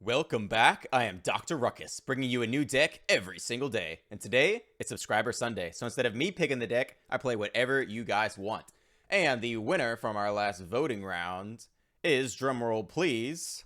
Welcome back. I am Dr. Ruckus, bringing you a new deck every single day. And today, it's Subscriber Sunday. So instead of me picking the deck, I play whatever you guys want. And the winner from our last voting round is, drumroll please,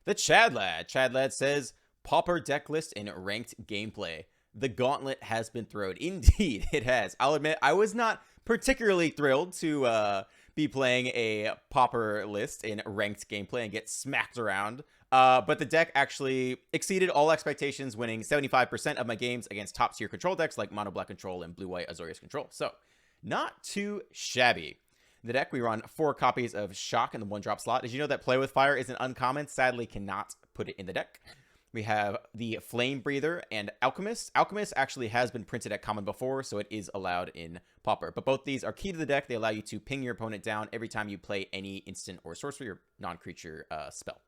the Chad Lad. Chad Lad says, Pauper deck list in ranked gameplay. The gauntlet has been thrown. Indeed, it has. I'll admit, I was not particularly thrilled to be playing a Pauper list in ranked gameplay and get smacked around. But the deck actually exceeded all expectations, winning 75% of my games against top tier control decks like Mono Black Control and Blue White Azorius Control. So, not too shabby. In the deck, we run 4 copies of Shock in the 1-drop slot. Did you know that Play with Fire is an uncommon? Sadly, cannot put it in the deck. We have the Flame Breather and Alchemist. Alchemist actually has been printed at common before, so it is allowed in Pauper. But both these are key to the deck. They allow you to ping your opponent down every time you play any instant or sorcery or non-creature spell.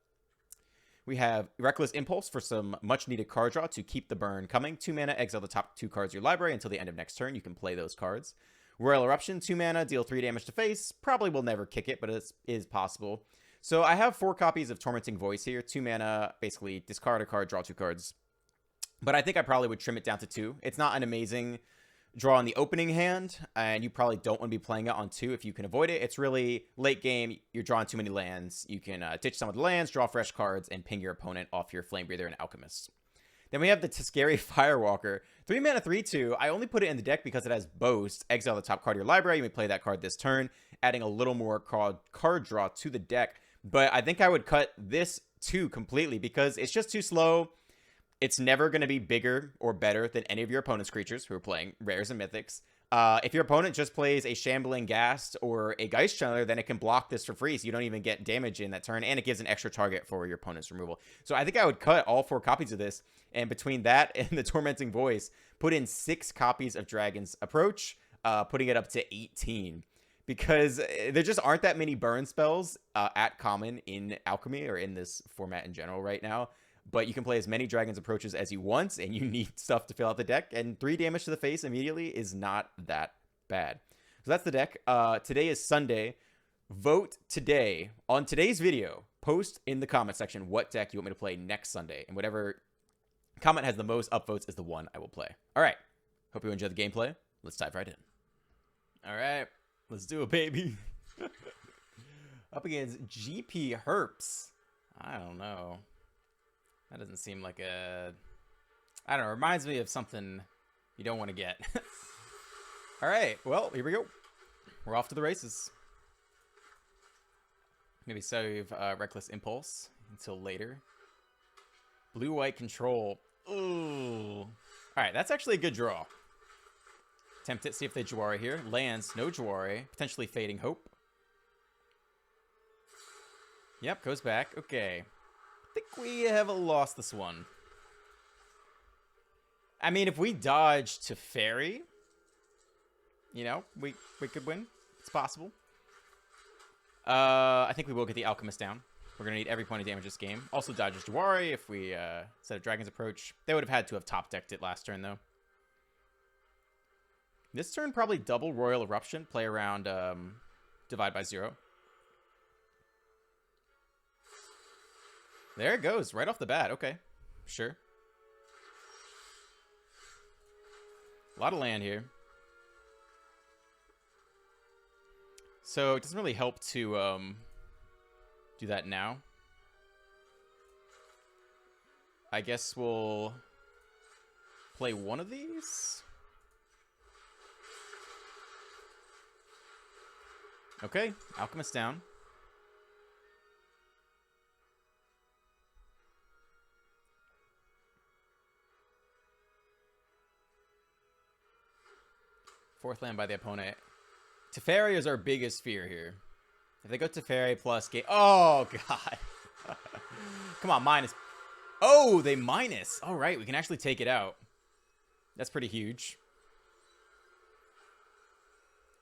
We have Reckless Impulse for some much-needed card draw to keep the burn coming. 2 mana, exile the top 2 cards of your library until the end of next turn. You can play those cards. Royal Eruption, 2 mana, deal 3 damage to face. Probably will never kick it, but it is possible. So I have 4 copies of Tormenting Voice here. 2 mana, basically discard a card, draw 2 cards. But I think I probably would trim it down to 2. It's not an amazing draw in the opening hand, and you probably don't want to be playing it on 2 if you can avoid it. It's really late game, you're drawing too many lands. You can ditch some of the lands, draw fresh cards, and ping your opponent off your Flame Breather and Alchemist. Then we have the Teskari Firewalker. 3 mana, 3/2. I only put it in the deck because it has Boast. Exile the top card of your library. You may play that card this turn, adding a little more card draw to the deck. But I think I would cut this 2 completely because it's just too slow. It's never going to be bigger or better than any of your opponent's creatures who are playing rares and mythics. If your opponent just plays a Shambling Ghast or a Geist Channeler, then it can block this for free, so you don't even get damage in that turn, and it gives an extra target for your opponent's removal. So I think I would cut all 4 copies of this, and between that and the Tormenting Voice, put in 6 copies of Dragon's Approach, putting it up to 18. Because there just aren't that many burn spells at common in Alchemy or in this format in general right now. But you can play as many Dragon's Approaches as you want, and you need stuff to fill out the deck. And 3 damage to the face immediately is not that bad. So that's the deck. Today is Sunday. Vote today on today's video. Post in the comment section what deck you want me to play next Sunday. And whatever comment has the most upvotes is the one I will play. All right. Hope you enjoy the gameplay. Let's dive right in. All right. Let's do it, baby. Up against GP Herps. I don't know. That doesn't seem like a... I don't know. It reminds me of something you don't want to get. All right. Well, here we go. We're off to the races. Maybe save Reckless Impulse until later. Blue-white Control. Ooh. All right. That's actually a good draw. Attempt it. See if they Jawari here. Lands. No Jawari. Potentially Fading Hope. Yep. Goes back. Okay. I think we have lost this one. I mean, if we dodge to Fairy, you know, we could win. It's possible. I think we will get the Alchemist down. We're going to need every point of damage this game. Also dodges Jawari if we set a Dragon's Approach. They would have had to have top-decked it last turn, though. This turn, probably double Royal Eruption. Play around Divide by 0. There it goes, right off the bat. Okay, sure. A lot of land here. So it doesn't really help to do that now. I guess we'll play one of these. Okay, Alchemist down. Fourth land by the opponent. Teferi is our biggest fear here. If they go Teferi plus game... Oh, God. Come on, minus. Oh, they minus. All right, we can actually take it out. That's pretty huge.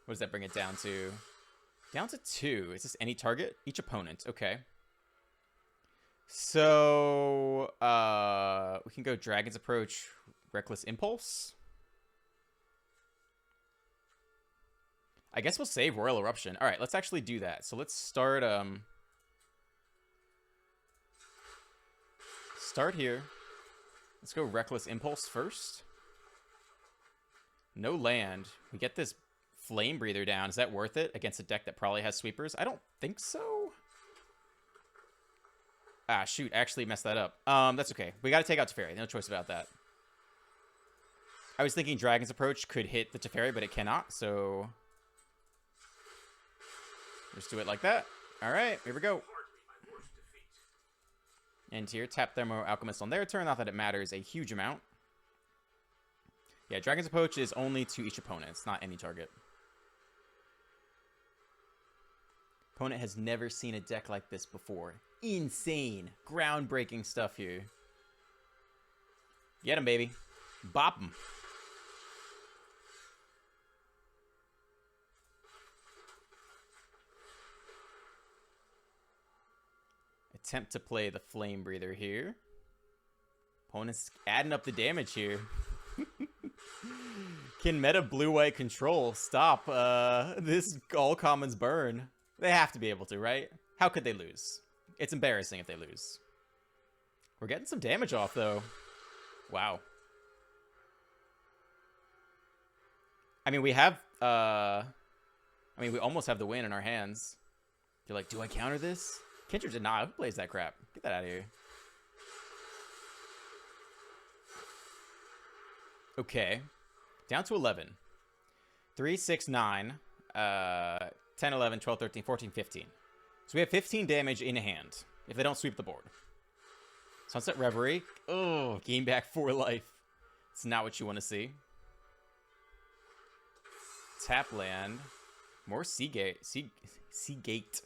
What does that bring it down to? Down to 2. Is this any target? Each opponent. Okay. So, we can go Dragon's Approach, Reckless Impulse. I guess we'll save Royal Eruption. All right, let's actually do that. So let's start start here. Let's go Reckless Impulse first. No land. We get this Flame Breather down. Is that worth it against a deck that probably has sweepers? I don't think so. Ah, shoot. Actually messed that up. That's okay. We got to take out Teferi. No choice about that. I was thinking Dragon's Approach could hit the Teferi, but it cannot. So just do it like that. All right. Here we go. And here, tap Thermo Alchemist on their turn. Not that it matters a huge amount. Yeah, Dragon's Approach is only to each opponent. It's not any target. Opponent has never seen a deck like this before. Insane. Groundbreaking stuff here. Get him, baby. Bop him. Attempt to play the Flame Breather here. Opponent's adding up the damage here. Can meta blue-white control stop this all commons burn? They have to be able to, right? How could they lose? It's embarrassing if they lose. We're getting some damage off, though. Wow. I mean, we have... we almost have the win in our hands. You're like, do I counter this? Kindred did not. Who plays that crap? Get that out of here. Okay. Down to 11. 3, 6, 9. 10, 11, 12, 13, 14, 15. So we have 15 damage in hand if they don't sweep the board. Sunset Reverie. Oh, gain back 4 life. It's not what you want to see. Tap land. More Seagate. Seagate.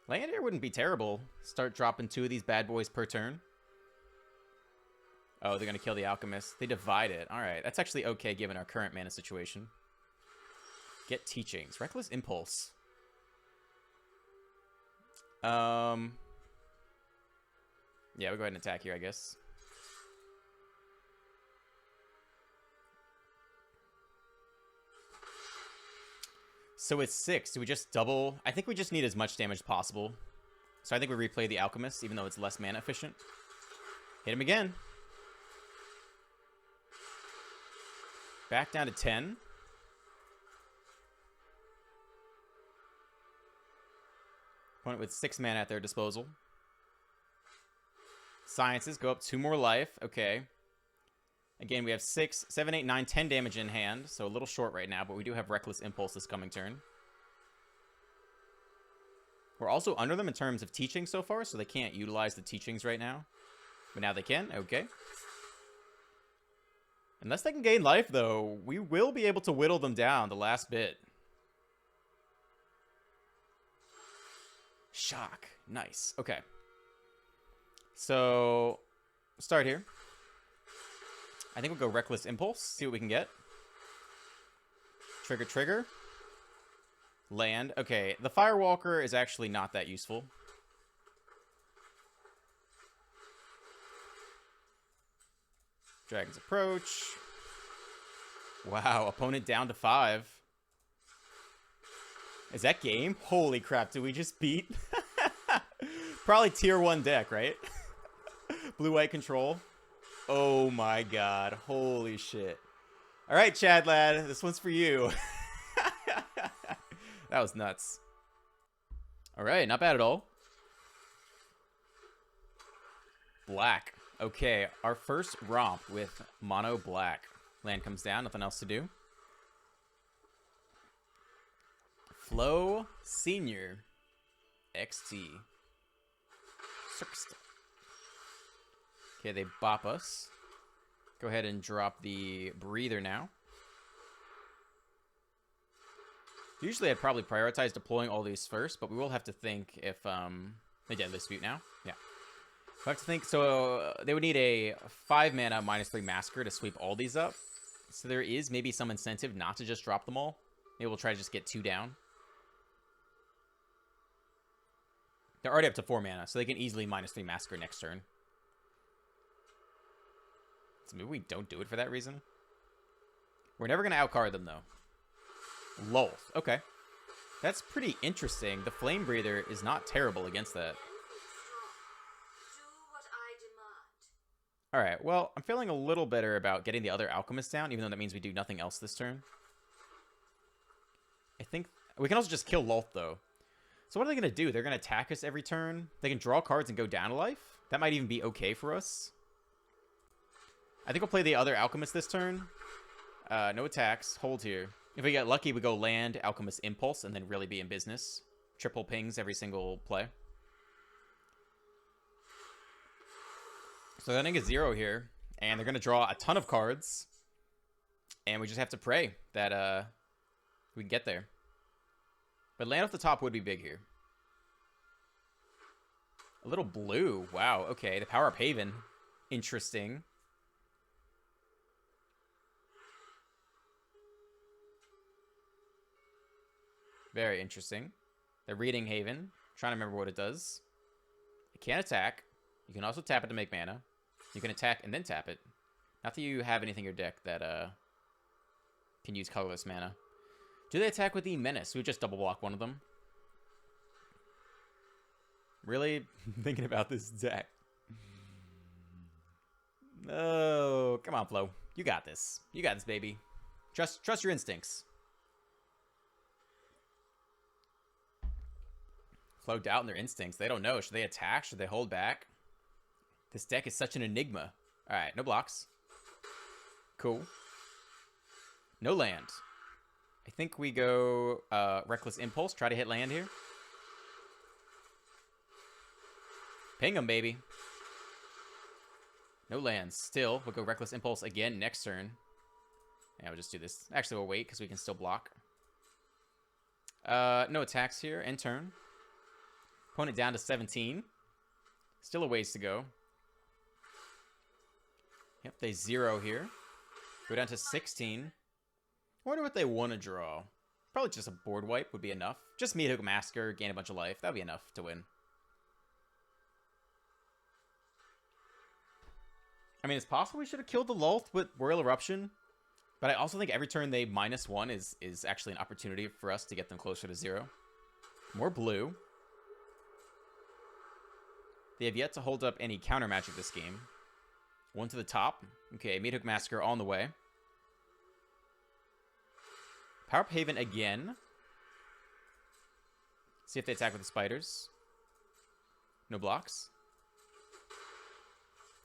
Land here wouldn't be terrible. Start dropping 2 of these bad boys per turn. Oh, they're going to kill the Alchemist. They divide it. All right. That's actually okay given our current mana situation. Get Teachings. Reckless Impulse. Yeah, we'll go ahead and attack here, I guess. So it's 6. Do we just double? I think we just need as much damage as possible. So I think we replay the Alchemist, even though it's less mana efficient. Hit him again. Back down to 10. Opponent with 6 mana at their disposal. Sciences go up 2 more life. Okay. Again, we have 6, 7, 8, 9, 10 damage in hand. So a little short right now, but we do have Reckless Impulse this coming turn. We're also under them in terms of teaching so far, so they can't utilize the teachings right now. But now they can. Okay. Unless they can gain life, though, we will be able to whittle them down the last bit. Shock. Nice. Okay. So, start here. I think we'll go Reckless Impulse. See what we can get. Trigger, trigger. Land. Okay, the Firewalker is actually not that useful. Dragon's Approach. Wow, opponent down to 5. Is that game? Holy crap, did we just beat? Probably tier 1 deck, right? Blue-white control. Oh my god, holy shit. Alright, Chad lad, this one's for you. That was nuts. Alright, not bad at all. Black. Okay, our first romp with mono black. Land comes down, nothing else to do. Flow Senior XT. Okay, they bop us. Go ahead and drop the Breather now. Usually I'd probably prioritize deploying all these first, but we will have to think if they Deadly Dispute now. Yeah. We have to think, so they would need a 5 mana -3 Massacre to sweep all these up. So there is maybe some incentive not to just drop them all. Maybe we'll try to just get 2 down. They're already up to 4 mana, so they can easily -3 Massacre next turn. So maybe we don't do it for that reason. We're never going to outcard them, though. Lolth. Okay. That's pretty interesting. The Flame Breather is not terrible against that. Alright, well, I'm feeling a little better about getting the other Alchemist down, even though that means we do nothing else this turn. I think we can also just kill Lolth, though. So what are they going to do? They're going to attack us every turn. They can draw cards and go down a life. That might even be okay for us. I think we'll play the other Alchemist this turn. No attacks. Hold here. If we get lucky, we go land, Alchemist Impulse, and then really be in business. Triple pings every single play. So they're going to get 0 here. And they're going to draw a ton of cards. And we just have to pray that we can get there. But land off the top would be big here. A little blue. Wow, okay. The Power Up Haven. Interesting. Very interesting. The Reading Haven. Trying to remember what it does. It can't attack. You can also tap it to make mana. You can attack and then tap it. Not that you have anything in your deck that can use colorless mana. Do they attack with the Menace? We just double block one of them. Really thinking about this deck. Oh, come on, Flo. You got this. You got this, baby. Trust your instincts. Flo doubt in their instincts. They don't know. Should they attack? Should they hold back? This deck is such an enigma. All right, no blocks. Cool. No land. I think we go Reckless Impulse. Try to hit land here. Ping them, baby. No lands. Still, we'll go Reckless Impulse again next turn. Yeah, we'll just do this. Actually, we'll wait because we can still block. No attacks here. End turn. Opponent down to 17. Still a ways to go. Yep, they 0 here. Go down to 16. I wonder what they want to draw. Probably just a board wipe would be enough. Just Midrange Massacre, gain a bunch of life. That would be enough to win. I mean, it's possible we should have killed the Lolth with Royal Eruption. But I also think every turn they -1 is actually an opportunity for us to get them closer to 0. More blue. They have yet to hold up any counter magic this game. One to the top. Okay, Midrange Massacre on the way. Power Up Haven again. See if they attack with the spiders. No blocks.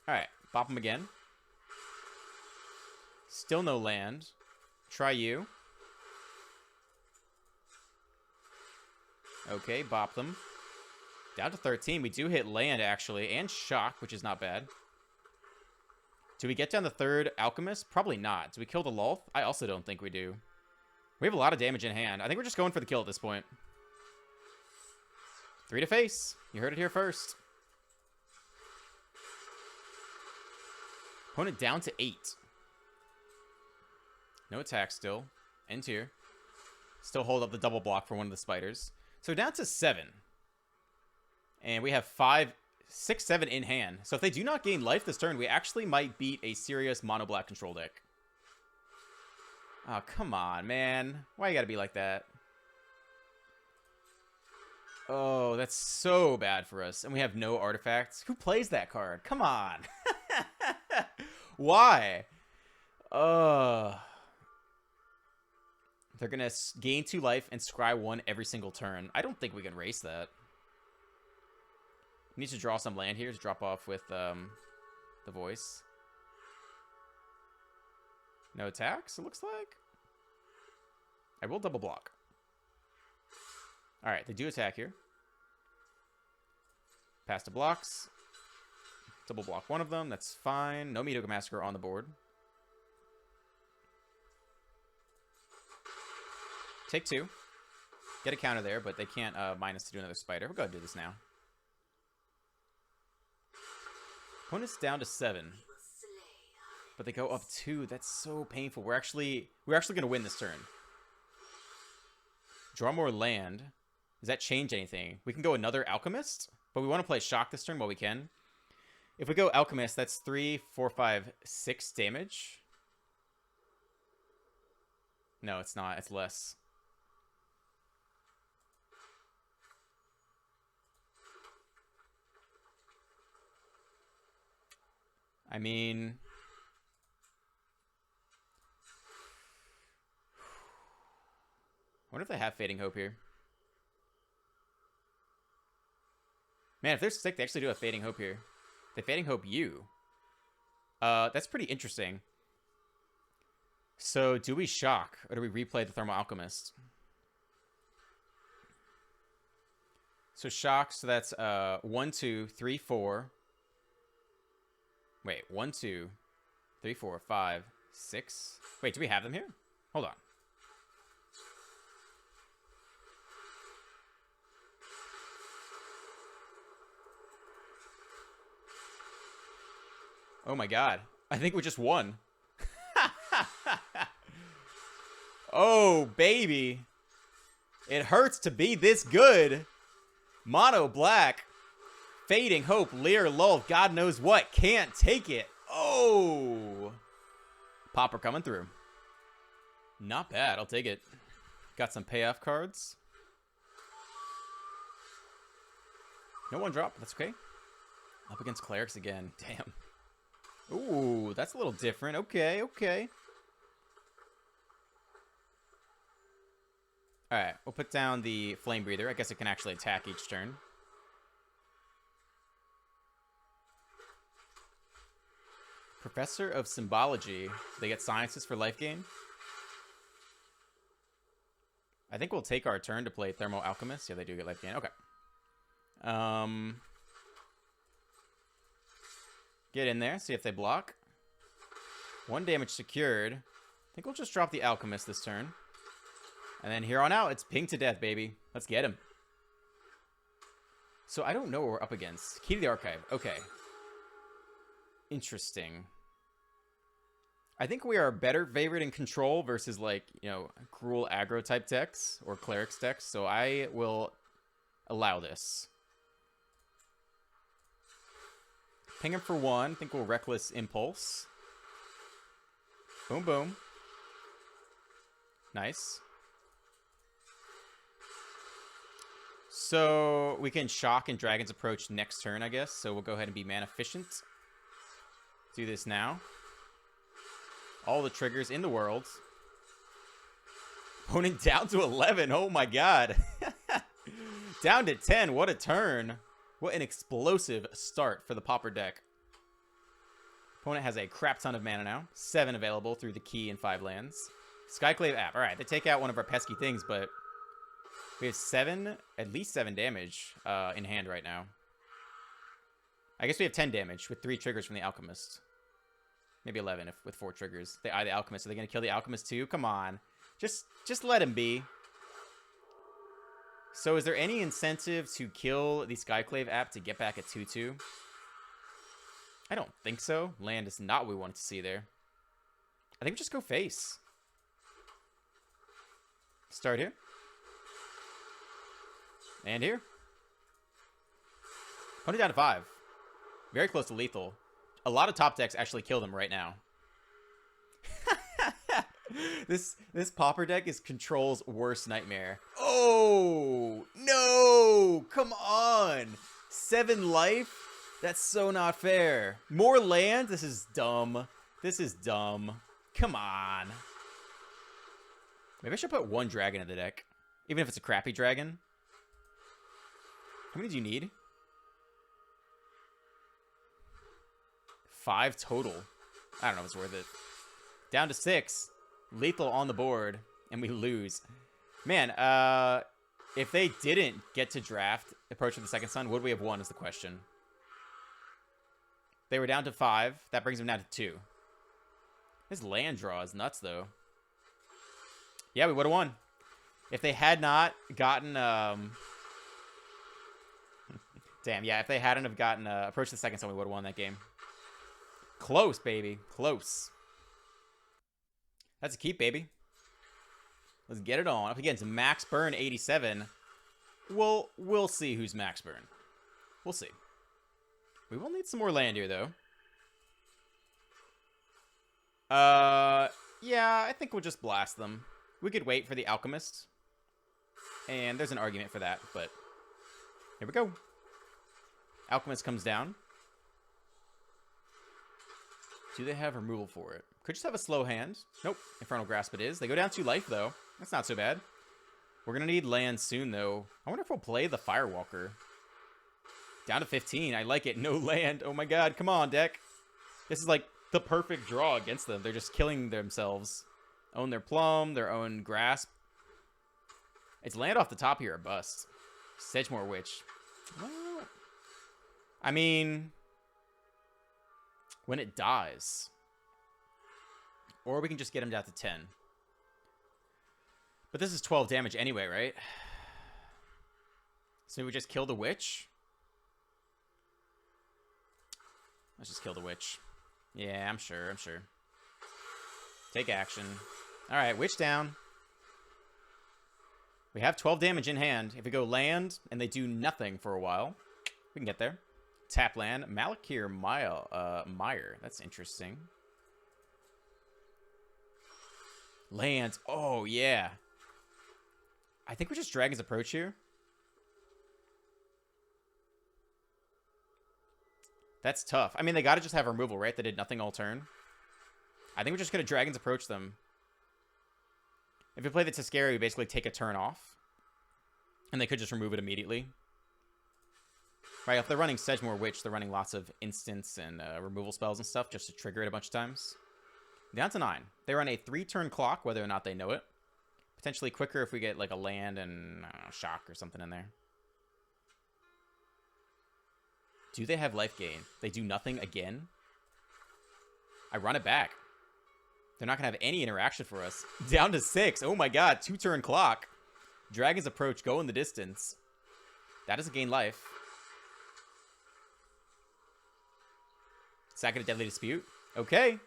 Alright, bop them again. Still no land. Try you. Okay, bop them. Down to 13. We do hit land, actually, and shock, which is not bad. Do we get down the third Alchemist? Probably not. Do we kill the Lolth? I also don't think we do. We have a lot of damage in hand. I think we're just going for the kill at this point. 3 to face. You heard it here first. Opponent down to 8. No attack still. End tier. Still hold up the double block for one of the spiders. So down to 7. And we have 5, 6, 7 in hand. So if they do not gain life this turn, we actually might beat a serious mono-black control deck. Oh, come on, man. Why you gotta be like that? Oh, that's so bad for us. And we have no artifacts. Who plays that card? Come on. Why? They're gonna gain 2 life and scry 1 every single turn. I don't think we can race that. We need to draw some land here to drop off with the voice. No attacks, it looks like. I will double block. Alright, they do attack here. Pass to blocks. Double block one of them, that's fine. No Midrange Massacre on the board. Take 2. Get a counter there, but they can't mine us to do another spider. We'll go ahead and do this now. Opponent's down to 7. But they go up 2. That's so painful. We're actually gonna win this turn. Draw more land. Does that change anything? We can go another Alchemist, but we want to play Shock this turn while we can. If we go Alchemist, that's 3, 4, 5, 6 damage. No, it's not. It's less. I mean... I wonder if they have Fading Hope here. Man, if they're sick, they actually do have Fading Hope here. They Fading Hope you. That's pretty interesting. So, do we shock, or do we replay the Thermal Alchemist? So, shock, so that's 1, 2, 3, 4. Wait, 1, 2, 3, 4, 5, 6. Wait, do we have them here? Hold on. Oh my god. I think we just won. Oh, baby. It hurts to be this good. Mono black. Fading Hope, Leer, Lull, God knows what. Can't take it. Oh. Pauper coming through. Not bad. I'll take it. Got some payoff cards. No one drop. That's okay. Up against Clerics again. Damn. Ooh, that's a little different. Okay, okay. Alright, we'll put down the Flame Breather. I guess it can actually attack each turn. Professor of Symbology. They get Sciences for life gain. I think we'll take our turn to play Thermal Alchemist. Yeah, they do get life gain. Okay. Get in there, see if they block. 1 damage secured. I think we'll just drop the Alchemist this turn. And then here on out, it's ping to death, baby. Let's get him. So I don't know what we're up against. Key to the Archive. Okay. Interesting. I think we are better favored in Control versus, like, you know, Cruel aggro type decks or Clerics decks. So I will allow this. Ping him for 1. I think we'll Reckless Impulse. Boom, boom. Nice. So we can shock and Dragon's Approach next turn, I guess. So we'll go ahead and be mana efficient. Do this now. All the triggers in the world. Opponent down to 11. Oh my god. Down to 10. What a turn. What an explosive start for the Pauper deck. Opponent has a crap ton of mana now. 7 available through the key and 5 lands. Skyclave app. Alright, they take out one of our pesky things, but we have 7, at least 7 damage in hand right now. I guess we have 10 damage with 3 triggers from the Alchemist. Maybe 11 if with 4 triggers. They eye the Alchemist. Are they going to kill the Alchemist too? Come on. Just let him be. So is there any incentive to kill the Skyclave app to get back a 2-2? I don't think so. Land is not what we wanted to see there. I think we just go face. Start here. And here. Put it down to 5. Very close to lethal. A lot of top decks actually kill them right now. This Pauper deck is Control's worst nightmare. Oh, no. Come on. 7 life? That's so not fair. More land? This is dumb. This is dumb. Come on. Maybe I should put 1 dragon in the deck. Even if it's a crappy dragon. How many do you need? 5 total. I don't know if it's worth it. Down to 6. Lethal on the board. And we lose. Man, if they didn't get to draft Approach of the Second Sun, would we have won is the question. They were down to 5. That brings them down to 2. His land draw is nuts, though. Yeah, we would have won. If they had not gotten... Damn, yeah, if they hadn't have gotten Approach the Second Sun, we would have won that game. Close, baby. Close. That's a keep, baby. Let's get it on. Up against Max Burn 87. We'll see who's Max Burn. We'll see. We will need some more land here, though. Yeah, I think we'll just blast them. We could wait for the Alchemist. And there's an argument for that, but here we go. Alchemist comes down. Do they have removal for it? Could just have a slow hand. Nope. Infernal Grasp it is. They go down 2 life, though. That's not so bad. We're going to need land soon, though. I wonder if we'll play the Firewalker. Down to 15. I like it. No land. Oh, my God. Come on, deck. This is like the perfect draw against them. They're just killing themselves. Own their Plum, their own Grasp. It's land off the top here or bust. Sedgemoor Witch. Well, I mean, when it dies. Or we can just get him down to 10. But this is 12 damage anyway, right? So maybe we just kill the Witch? Let's just kill the Witch. Yeah, I'm sure. Take action. Alright, Witch down. We have 12 damage in hand. If we go land and they do nothing for a while, we can get there. Tap land. Malakir Meyer. That's interesting. Land. Oh, yeah. I think we just Dragon's Approach here. That's tough. I mean, they got to just have removal, right? They did nothing all turn. I think we're just going to Dragon's Approach them. If we play the Tiscari, we basically take a turn off. And they could just remove it immediately. Right, if they're running Sedgemoor Witch, they're running lots of instants and removal spells and stuff just to trigger it a bunch of times. Down to 9. They run a 3-turn clock, whether or not they know it. Potentially quicker if we get like a land and I don't know, shock or something in there. Do they have life gain? They do nothing again? I run it back. They're not going to have any interaction for us. Down to 6. Oh my god, 2-turn clock. Dragon's Approach, go in the distance. That doesn't gain life. Sack it a Deadly Dispute. Okay.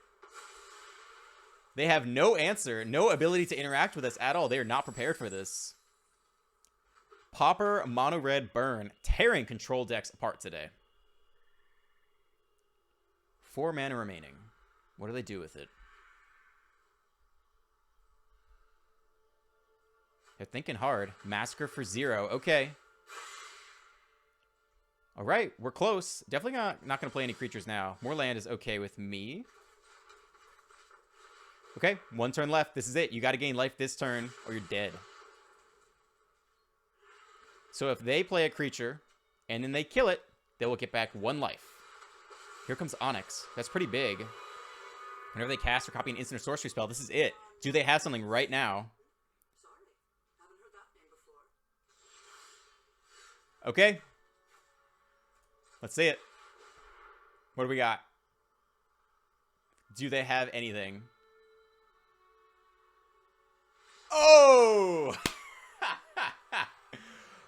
They have no answer, no ability to interact with us at all. They are not prepared for this. Pauper, Mono Red, Burn, tearing control decks apart today. 4 mana remaining. What do they do with it? They're thinking hard. Massacre for 0. Okay. All right, we're close. Definitely not going to play any creatures now. More land is okay with me. Okay, 1 turn left. This is it. You got to gain life this turn or you're dead. So if they play a creature and then they kill it, they will get back 1 life. Here comes Onyx. That's pretty big. Whenever they cast or copy an instant or sorcery spell, this is it. Do they have something right now? Okay. Let's see it. What do we got? Do they have anything? Oh!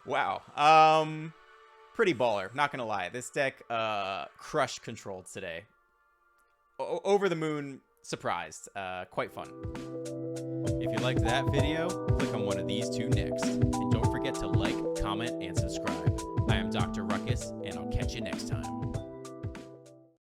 Wow. Pretty baller. Not gonna lie. This deck crushed controlled today. Over the moon surprised. Quite fun. If you liked that video, click on one of these 2 next. And don't forget to like, comment, and subscribe. I am Dr. Ruckus, and I'll catch you next time.